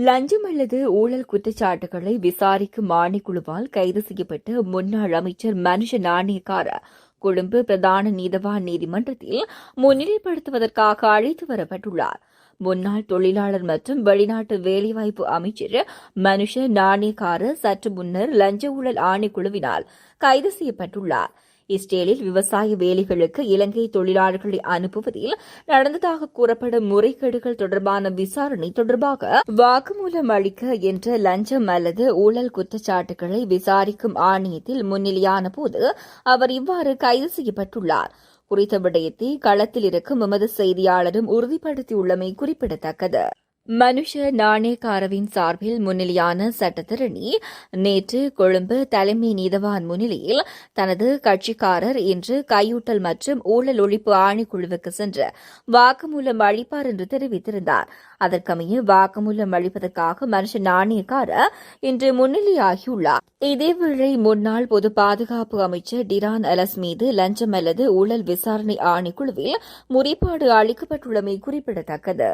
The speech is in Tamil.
லஞ்சம் அல்லது ஊழல் குற்றச்சாட்டுகளை விசாரிக்கும் ஆணைக்குழுவால் கைது செய்யப்பட்ட முன்னாள் அமைச்சர் மனுஷ நாணயக்கார கொழும்பு பிரதான நீதவான் நீதிமன்றத்தில் முன்னிலைப்படுத்துவதற்காக அழைத்து வரப்பட்டுள்ளார். முன்னாள் தொழிலாளர் மற்றும் வெளிநாட்டு வேலைவாய்ப்பு அமைச்சர் மனுஷ நாணயக்கார சற்று முன்னர் லஞ்ச ஊழல் ஆணைக்குழுவினால் கைது செய்யப்பட்டுள்ளார். இஸ்ரேலில் விவசாய வேலைகளுக்கு இலங்கை தொழிலாளர்களை அனுப்புவதில் நடந்ததாக கூறப்படும் முறைகேடுகள் தொடர்பான விசாரணை தொடர்பாக வாக்குமூலம் அளிக்க என்ற லஞ்சம் அல்லது ஊழல் குற்றச்சாட்டுகளை விசாரிக்கும் ஆணையத்தில் முன்னிலையான போது அவர் இவ்வாறு கைது செய்யப்பட்டுள்ளார். குறித்த விடயத்தை களத்தில் இருக்கும் எமது செய்தியாளரும் உறுதிப்படுத்தியுள்ளமை குறிப்பிடத்தக்கது. மனுஷ நாணயக்காரவின் சார்பில் முன்னிலையான சட்டத்தரணி நேற்று கொழும்பு தலைமை நீதவான் முன்னிலையில் தனது கட்சிக்காரர் இன்று கையூட்டல் மற்றும் ஊழல் ஒழிப்பு ஆணைக்குழுவுக்கு சென்று வாக்குமூலம் அளிப்பார் என்று தெரிவித்திருந்தார். அதற்கமைய வாக்குமூலம் அளிப்பதற்காக மனுஷ நாணயக்கார இன்று முன்னிலையாகியுள்ளார். இதேவேளை முன்னாள் பொது பாதுகாப்பு அமைச்சர் டிரான் அலஸ் மீது லஞ்சம் அல்லது ஊழல் விசாரணை ஆணைக்குழுவில் முறைப்பாடு அளிக்கப்பட்டுள்ளமை குறிப்பிடத்தக்கது.